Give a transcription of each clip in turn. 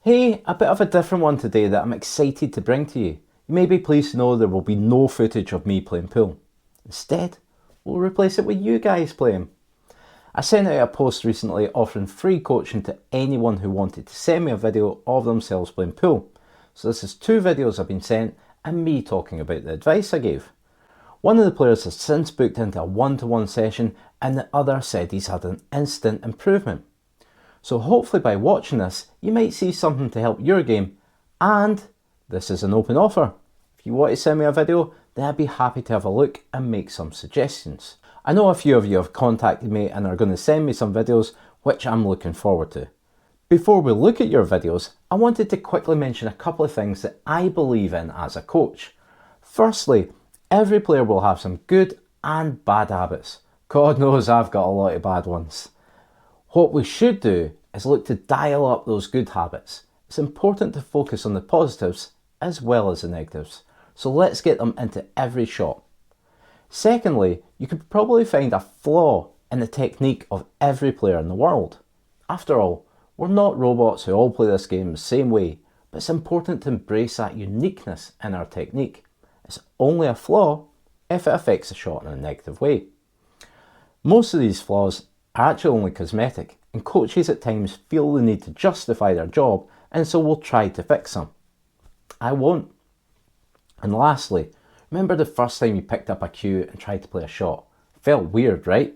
Hey, a bit of a different one today that I'm excited to bring to you. You may be pleased to know there will be no footage of me playing pool. Instead, we'll replace it with you guys playing. I sent out a post recently offering free coaching to anyone who wanted to send me a video of themselves playing pool. So this is 2 videos I've been sent and me talking about the advice I gave. One of the players has since booked into a one-to-one session and the other said he's had an instant improvement. So hopefully by watching this, you might see something to help your game, and this is an open offer. If you want to send me a video, then I'd be happy to have a look and make some suggestions. I know a few of you have contacted me and are going to send me some videos, which I'm looking forward to. Before we look at your videos, I wanted to quickly mention a couple of things that I believe in as a coach. Firstly, every player will have some good and bad habits. God knows I've got a lot of bad ones. What we should do is look to dial up those good habits. It's important to focus on the positives as well as the negatives. So let's get them into every shot. Secondly, you could probably find a flaw in the technique of every player in the world. After all, we're not robots who all play this game the same way, but it's important to embrace that uniqueness in our technique. It's only a flaw if it affects the shot in a negative way. Most of these flaws are actually only cosmetic, and coaches at times feel the need to justify their job and so will try to fix them. I won't. And lastly, remember the first time you picked up a cue and tried to play a shot? Felt weird, right?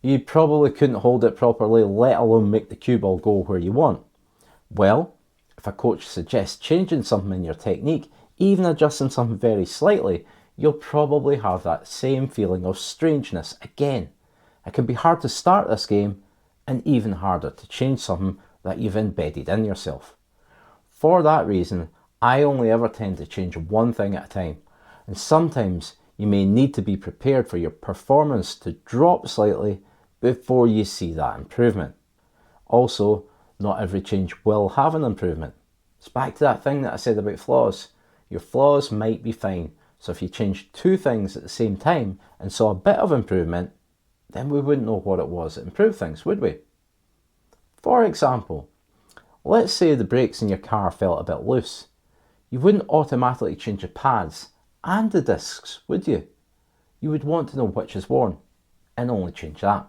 You probably couldn't hold it properly, let alone make the cue ball go where you want. Well, if a coach suggests changing something in your technique, even adjusting something very slightly, you'll probably have that same feeling of strangeness again. It can be hard to start this game and even harder to change something that you've embedded in yourself. For that reason, I only ever tend to change one thing at a time, and sometimes you may need to be prepared for your performance to drop slightly before you see that improvement. Also, not every change will have an improvement. It's back to that thing that I said about flaws. Your flaws might be fine, so if you changed 2 things at the same time and saw a bit of improvement, then we wouldn't know what it was that improved things, would we? For example, let's say the brakes in your car felt a bit loose. You wouldn't automatically change the pads and the discs, would you? You would want to know which is worn and only change that.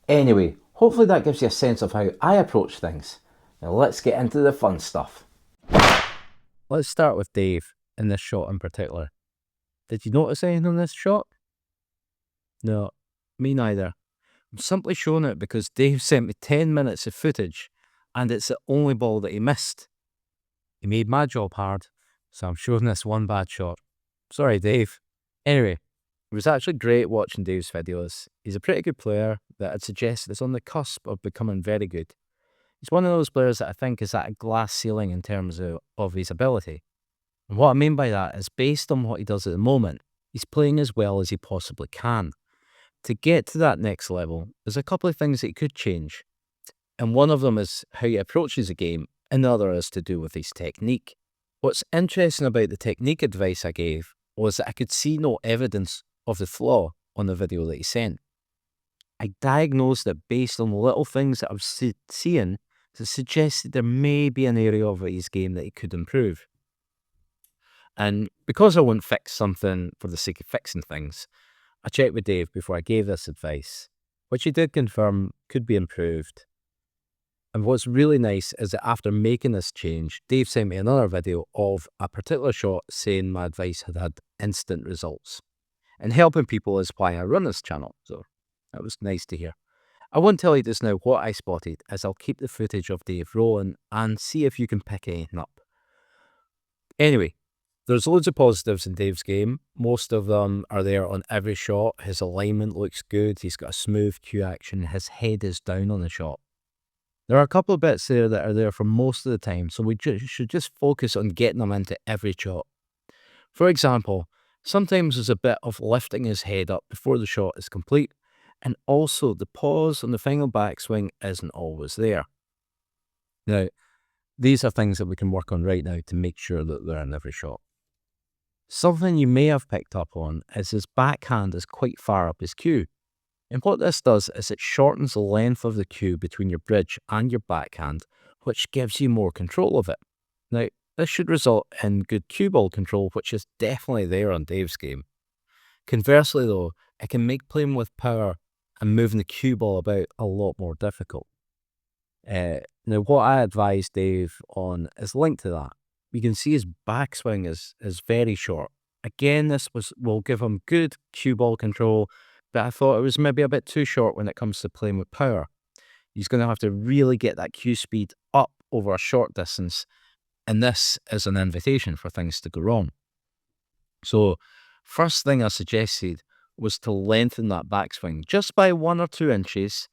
Anyway, hopefully that gives you a sense of how I approach things. Now let's get into the fun stuff. Let's start with Dave in this shot in particular. Did you notice anything on this shot? No, me neither. I'm simply showing it because Dave sent me 10 minutes of footage and it's the only ball that he missed. He made my job hard, so I'm showing this one bad shot. Sorry, Dave. Anyway, it was actually great watching Dave's videos. He's a pretty good player that I'd suggest is on the cusp of becoming very good. He's one of those players that I think is at a glass ceiling in terms of his ability. And what I mean by that is based on what he does at the moment, he's playing as well as he possibly can. To get to that next level, there's a couple of things that he could change. And one of them is how he approaches the game, and the other is to do with his technique. What's interesting about the technique advice I gave was that I could see no evidence of the flaw on the video that he sent. I diagnosed it based on little things that I've seen that suggested there may be an area of his game that he could improve. And because I wouldn't fix something for the sake of fixing things, I checked with Dave before I gave this advice, which he did confirm could be improved. And what's really nice is that after making this change, Dave sent me another video of a particular shot saying my advice had had instant results. And helping people is why I run this channel, so that was nice to hear. I won't tell you just now what I spotted, as I'll keep the footage of Dave rolling and see if you can pick anything up. Anyway, there's loads of positives in Dave's game. Most of them are there on every shot. His alignment looks good. He's got a smooth cue action. His head is down on the shot. There are a couple of bits there that are there for most of the time, so we should just focus on getting them into every shot. For example, sometimes there's a bit of lifting his head up before the shot is complete, and also the pause on the final backswing isn't always there. Now, these are things that we can work on right now to make sure that they're in every shot. Something you may have picked up on is his backhand is quite far up his cue. And what this does is it shortens the length of the cue between your bridge and your backhand, which gives you more control of it. Now, this should result in good cue ball control, which is definitely there on Dave's game. Conversely, though, it can make playing with power and moving the cue ball about a lot more difficult. Now, what I advise Dave on is linked to that. You can see his backswing is very short. Again, this will give him good cue ball control, but I thought it was maybe a bit too short when it comes to playing with power. He's going to have to really get that cue speed up over a short distance, and this is an invitation for things to go wrong. So, first thing I suggested was to lengthen that backswing just by 1 or 2 inches,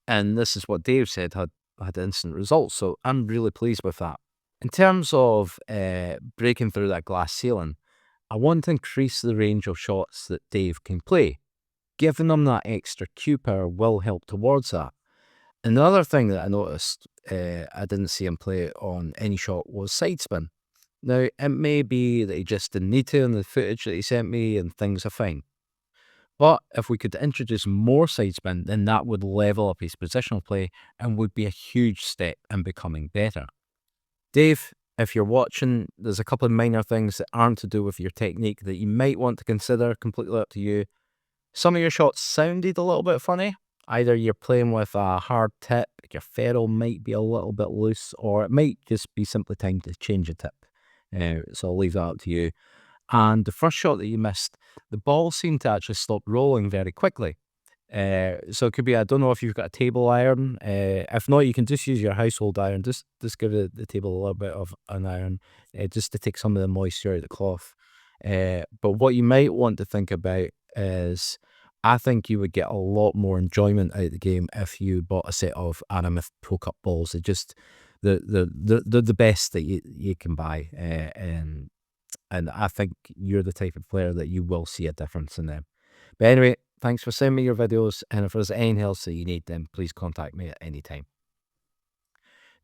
and this is what Dave said had instant results, so I'm really pleased with that. In terms of breaking through that glass ceiling, I want to increase the range of shots that Dave can play. Giving him that extra cue power will help towards that. Another thing that I noticed I didn't see him play on any shot was side spin. Now, it may be that he just didn't need to in the footage that he sent me and things are fine. But if we could introduce more side spin, then that would level up his positional play and would be a huge step in becoming better. Dave, if you're watching, there's a couple of minor things that aren't to do with your technique that you might want to consider, completely up to you. Some of your shots sounded a little bit funny. Either you're playing with a hard tip, your ferrule might be a little bit loose, or it might just be simply time to change a tip. So I'll leave that up to you. And the first shot that you missed, the ball seemed to actually stop rolling very quickly. So it could be, I don't know if you've got a table iron. If not, you can just use your household iron. Just give the table a little bit of an iron, just to take some of the moisture out of the cloth. But what you might want to think about is, I think you would get a lot more enjoyment out of the game if you bought a set of Aramith Pro Cup balls. They're just the best that you can buy. And I think you're the type of player that you will see a difference in them. But anyway, thanks for sending me your videos, and if there's anything else that you need, then please contact me at any time.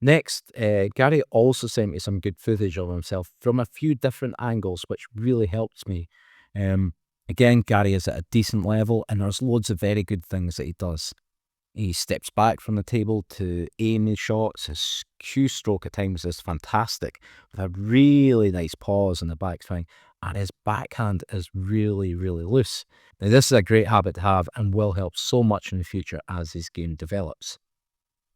Next, Gary also sent me some good footage of himself from a few different angles, which really helps me. Again, Gary is at a decent level, and there's loads of very good things that he does. He steps back from the table to aim his shots. His cue stroke at times is fantastic, with a really nice pause in the backswing, and his backhand is really, really loose. Now, this is a great habit to have and will help so much in the future as his game develops.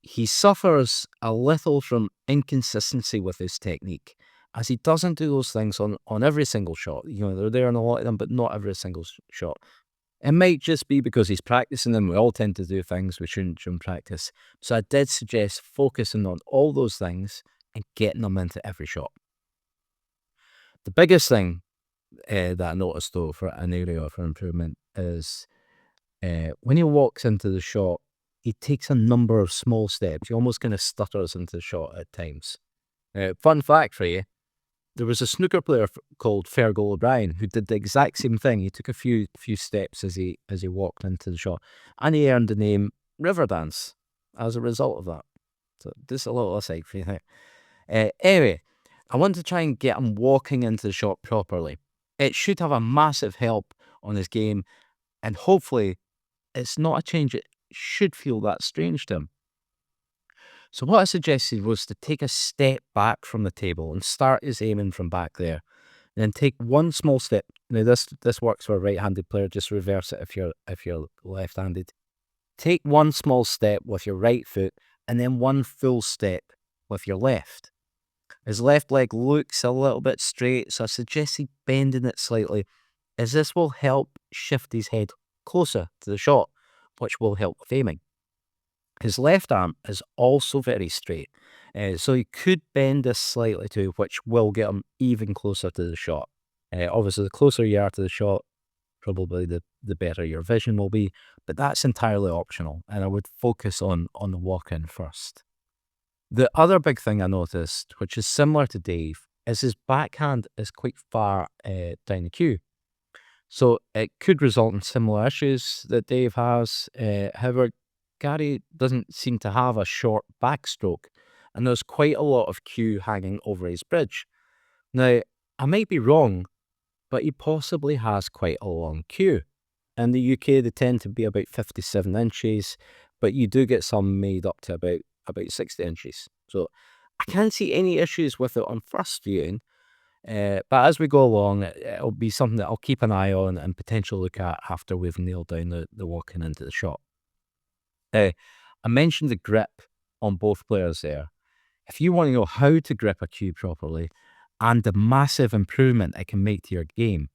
He suffers a little from inconsistency with his technique, as he doesn't do those things on every single shot. You know, they're there on a lot of them, but not every single shot. It might just be because he's practicing them. We all tend to do things we shouldn't do in practice. So I did suggest focusing on all those things and getting them into every shot. The biggest thing that I noticed, though, for an area for improvement is when he walks into the shot, he takes a number of small steps. He almost kind of stutters into the shot at times. Fun fact for you, there was a snooker player called Fergal O'Brien who did the exact same thing. He took a few steps as he walked into the shot, and he earned the name Riverdance as a result of that. So just a little aside for you. Anyway, I want to try and get him walking into the shot properly. It should have a massive help on his game, and hopefully it's not a change that should feel that strange to him. So what I suggested was to take a step back from the table and start his aiming from back there. And then take one small step. Now this works for a right-handed player, just reverse it if you're left-handed. Take one small step with your right foot and then one full step with your left. His left leg looks a little bit straight, so I suggested bending it slightly, as this will help shift his head closer to the shot, which will help with aiming. His left arm is also very straight, so you could bend this slightly too, which will get him even closer to the shot. Obviously, the closer you are to the shot, probably the better your vision will be, but that's entirely optional, and I would focus on the walk-in first. The other big thing I noticed, which is similar to Dave, is his backhand is quite far down the cue. So it could result in similar issues that Dave has. However, Gary doesn't seem to have a short backstroke, and there's quite a lot of cue hanging over his bridge. Now, I might be wrong, but he possibly has quite a long cue. In the UK, they tend to be about 57 inches, but you do get some made up to about 60 inches. So I can't see any issues with it on first viewing, but as we go along, it'll be something that I'll keep an eye on and potentially look at after we've nailed down the walking into the shot. I mentioned the grip on both players there. If you want to know how to grip a cue properly and the massive improvement it can make to your game,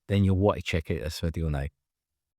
then you'll want to check out this video now.